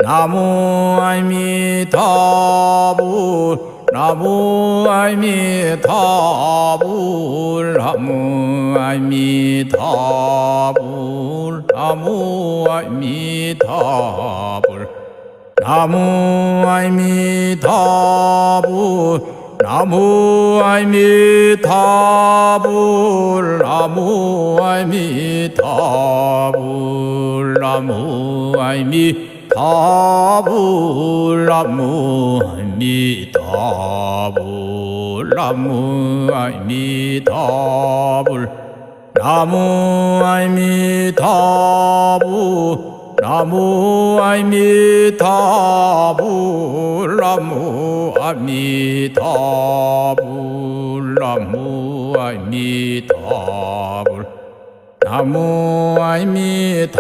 나무 아미타불 나무 아미타불 나무 아미타불 나무 아미타불 나무 아미타불 나무 아미타불 나무 아미타불 나무 아미타불 나무 아미타불 나무 아미타불 나무 아미타불 나무 아미타불 나무 아미타불 나무 아미타불 나무 아미타불